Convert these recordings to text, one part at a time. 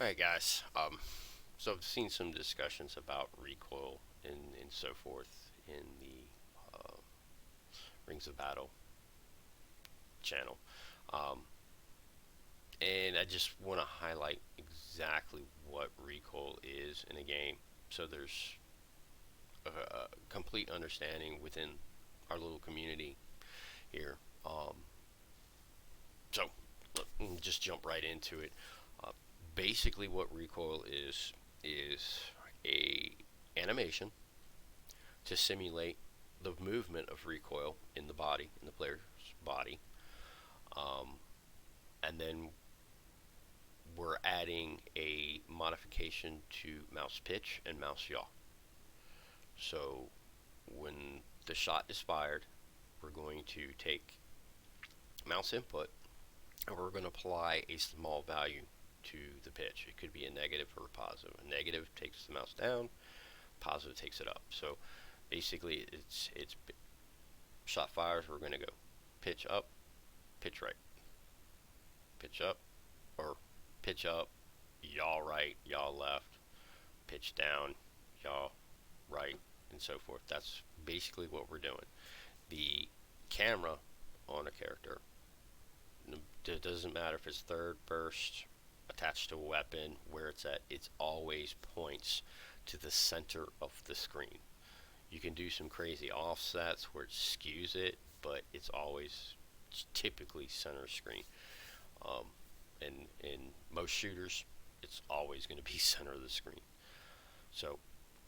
Alright guys, so I've seen some discussions about recoil and so forth in the Rings of Battle channel. Um, and I just want to highlight exactly what recoil is in a game. So there's a complete understanding within our little community here. So let me just jump right into it. Uh, Basically, what recoil is a animation to simulate the movement of recoil in the body, in the player's body. Um, and then we're adding a modification to mouse pitch and mouse yaw. So when the shot is fired, we're going to take mouse input and we're going to apply a small value to the pitch. It could be a negative or a positive. A negative takes the mouse down, positive takes it up. So basically, it's shot fires. We're going to go pitch up, pitch right, pitch up, or pitch up, yaw right, yaw left, pitch down, yaw right, and so forth. That's basically what we're doing. The camera on a character, it doesn't matter if it's third, first, attached to a weapon, where it's at, it's always points to the center of the screen. You can do some crazy offsets where it skews it, but it's always typically center screen. Um, in most shooters, it's always going to be center of the screen. So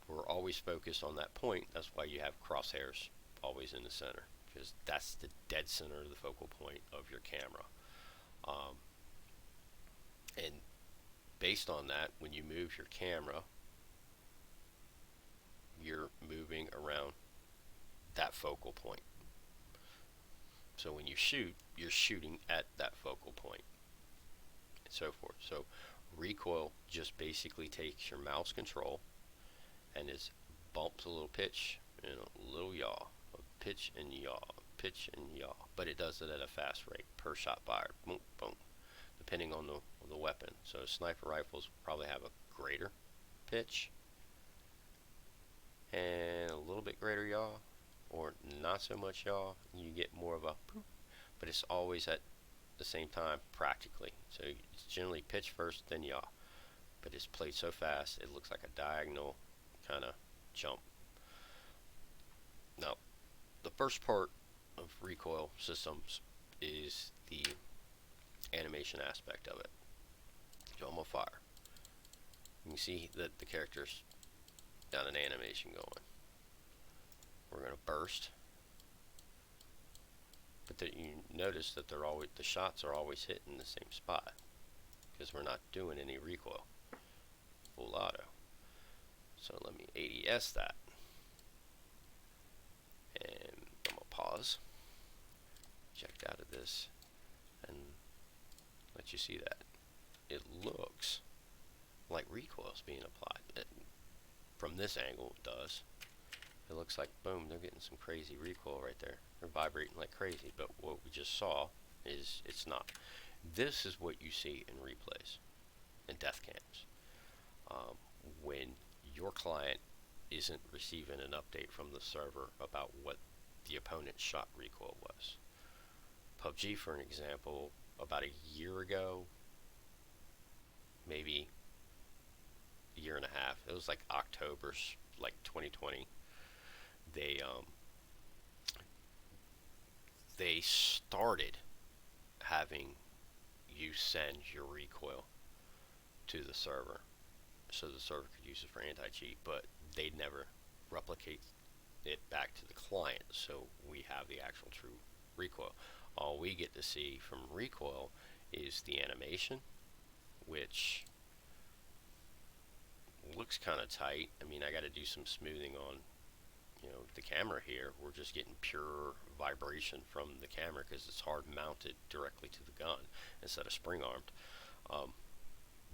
we're always focused on that point. That's why you have crosshairs always in the center, because that's the dead center of the focal point of your camera. Um, and based on that, when you move your camera, you're moving around that focal point. So when you shoot, you're shooting at that focal point, and so forth. So recoil just basically takes your mouse control and is bumps a little pitch and a little yaw, a pitch and yaw, pitch and yaw. But it does it at a fast rate per shot fired, boom, boom, depending on the weapon. So sniper rifles probably have a greater pitch and a little bit greater yaw, or not so much yaw. You get more of a poop, but it's always at the same time practically. So it's generally pitch first, then yaw. But it's played so fast, it looks like a diagonal kind of jump. Now, the first part of recoil systems is the animation aspect of it. So I'm gonna fire. You can see that the character's got an animation going. We're gonna burst, but that you notice that the shots are always hitting the same spot because we're not doing any recoil. Full auto. So let me ADS that, and I'm gonna pause, check out of this, and let you see that it looks like recoil is being applied. From this angle, it does. It looks like, boom, they're getting some crazy recoil right there. They're vibrating like crazy, but what we just saw is it's not. This is what you see in replays and death cams. When your client isn't receiving an update from the server about what the opponent's shot recoil was. PUBG, for an example, about a year ago, maybe a year and a half, it was like October, like 2020, they they started having you send your recoil to the server so the server could use it for anti-cheat, but they'd never replicate it back to the client, so we have the actual true recoil. All we get to see from recoil is the animation, which looks kind of tight. I mean, I got to do some smoothing on the camera here. We're just getting pure vibration from the camera because it's hard mounted directly to the gun instead of spring armed.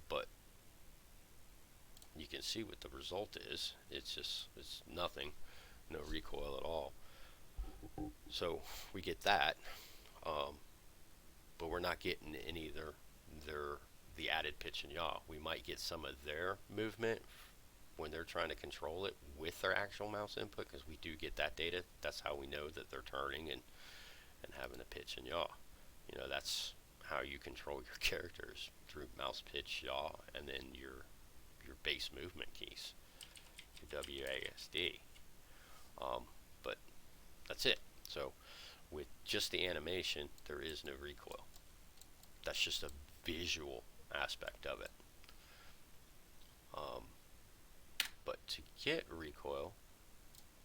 But you can see what the result is. It's nothing, no recoil at all. So we get that, but we're not getting any of their the added pitch and yaw. We might get some of their movement when they're trying to control it with their actual mouse input, because we do get that data. That's how we know that they're turning and having a pitch and yaw. You know, that's how you control your characters, through mouse pitch, yaw, and then your base movement keys, your WASD. But that's it. So with just the animation, there is no recoil. That's just a visual aspect of it. But to get recoil,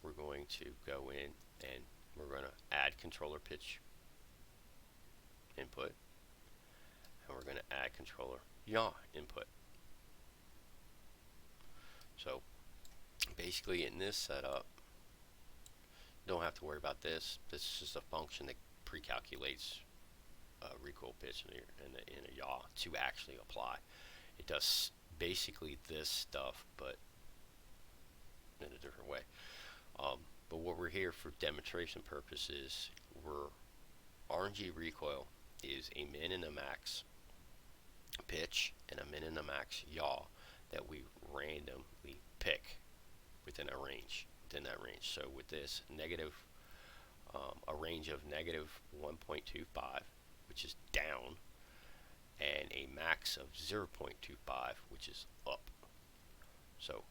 we're going to go in and we're going to add controller pitch input, and we're going to add controller yaw input. So basically in this setup, you don't have to worry about this. This is just a function that pre-calculates recoil pitch and a yaw to actually apply. It does basically this stuff, but in a different way. But what we're here for demonstration purposes, RNG recoil is a min and a max pitch and a min and a max yaw that we randomly pick within a range, within that range. So with this, a range of negative 1.25, which is down, and a max of 0.25, which is up. So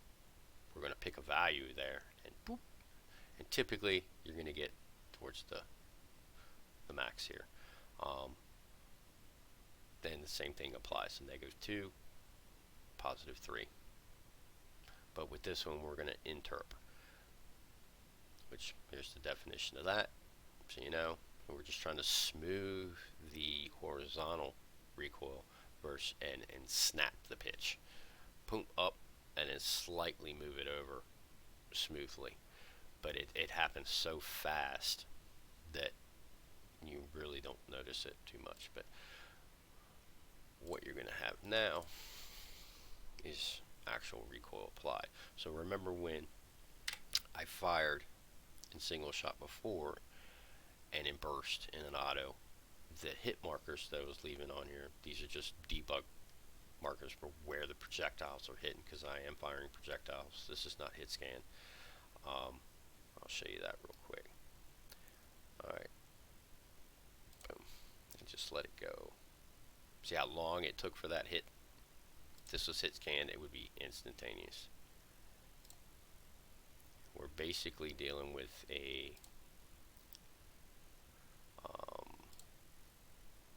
we're going to pick a value there, and boop, and typically you're going to get towards the max here. Then the same thing applies to -2, +3. But with this one, we're going to interp, which here's the definition of that. So you know, we're just trying to smooth the horizontal recoil versus and snap the pitch, boom, up, and then slightly move it over smoothly. But it happens so fast that you really don't notice it too much. But what you're going to have now is actual recoil applied. So remember when I fired in single shot before and in burst in an auto, the hit markers that I was leaving on here, these are just debug markers for where the projectiles are hitting, because I am firing projectiles. This is not hit scan. I'll show you that real quick. Alright, boom, and just let it go. See how long it took for that hit? If this was hit scan, it would be instantaneous. We're basically dealing with a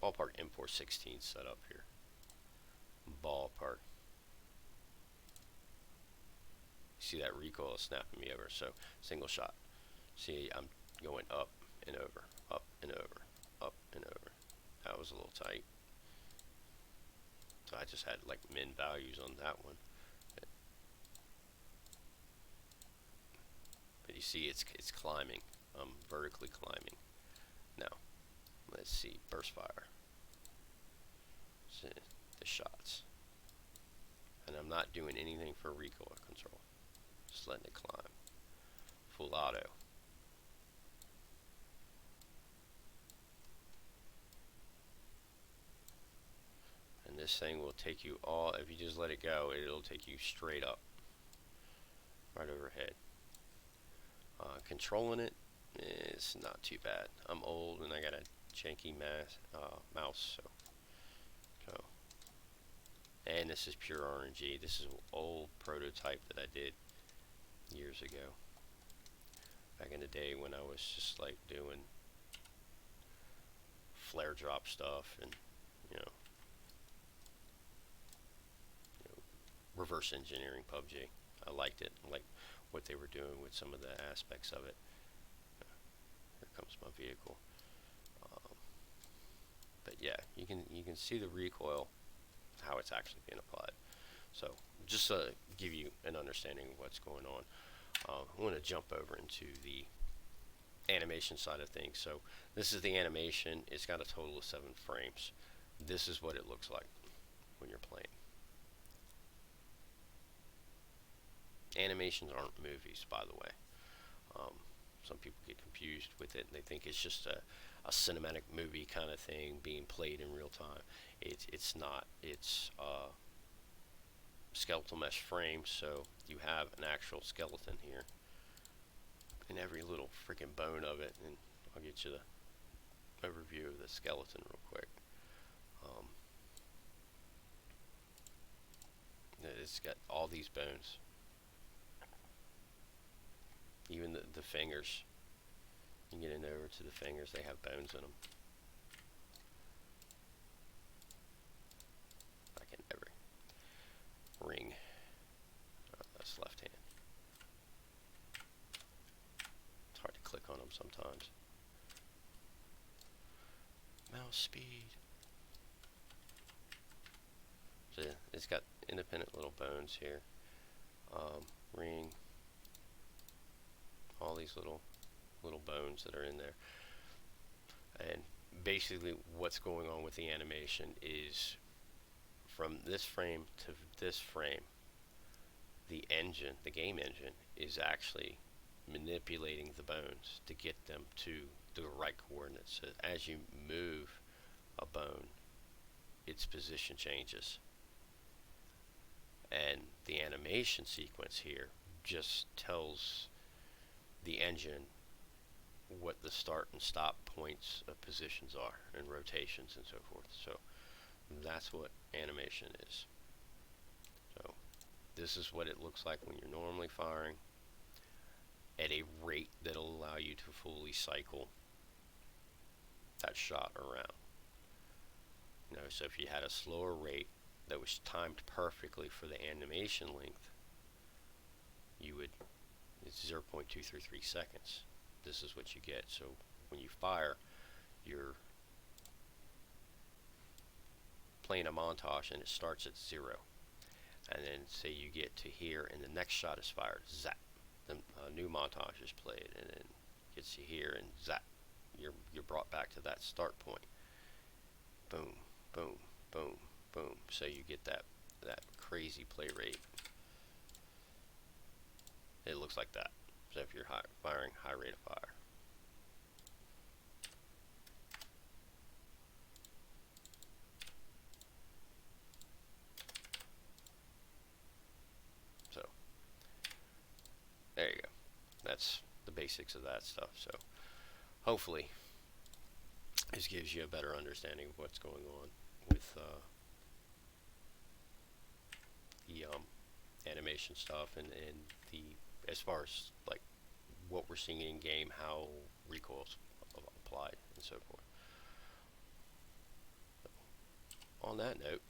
ballpark M416 setup here. Ballpark. See that recoil is snapping me over. So single shot. See, I'm going up and over, up and over, up and over. That was a little tight. So I just had like min values on that one. But you see, it's climbing. I'm vertically climbing. Now, let's see, burst fire. See the shots. And I'm not doing anything for recoil control. Just letting it climb. Full auto. And this thing will take you all, if you just let it go, it'll take you straight up. Right overhead. Controlling it is not too bad. I'm old and I got a janky mouse, so. And this is pure RNG. This is an old prototype that I did years ago. Back in the day when I was just like doing flare drop stuff and you know reverse engineering PUBG. I liked it. I liked what they were doing with some of the aspects of it. Here comes my vehicle. But yeah, you can see the recoil, how it's actually being applied. So just to give you an understanding of what's going on, I want to jump over into the animation side of things. So this is the animation. It's got a total of 7 frames. This is what it looks like when you're playing. Animations aren't movies, by the way. Some people get confused with it and they think it's just a cinematic movie kind of thing being played in real time. It's not. It's skeletal mesh frame, so you have an actual skeleton here in every little freaking bone of it, and I'll get you the overview of the skeleton real quick. It's got all these bones, even the fingers. You get over to the fingers, they have bones in them. Like in every ring. That's left hand. It's hard to click on them sometimes. Mouse speed. So it's got independent little bones here. Ring. All these little bones that are in there. And basically what's going on with the animation is from this frame to this frame, the engine, the game engine, is actually manipulating the bones to get them to the right coordinates. So as you move a bone, its position changes. And the animation sequence here just tells the engine what the start and stop points of positions are and rotations and so forth. So that's what animation is. So this is what it looks like when you're normally firing at a rate that'll allow you to fully cycle that shot around. You know, so if you had a slower rate that was timed perfectly for the animation length, you would, it's 0.233 seconds. This is what you get. So when you fire, you're playing a montage and it starts at 0. And then say you get to here and the next shot is fired, zap. The new montage is played and then gets you here and zap. You're brought back to that start point. Boom, boom, boom, boom. So you get that crazy play rate. It looks like that. So if you're firing high rate of fire. So there you go. That's the basics of that stuff. So hopefully this gives you a better understanding of what's going on with the animation stuff and the, as far as like what we're seeing in game, how recoil's applied and so forth. On that note,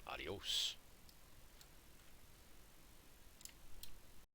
adios.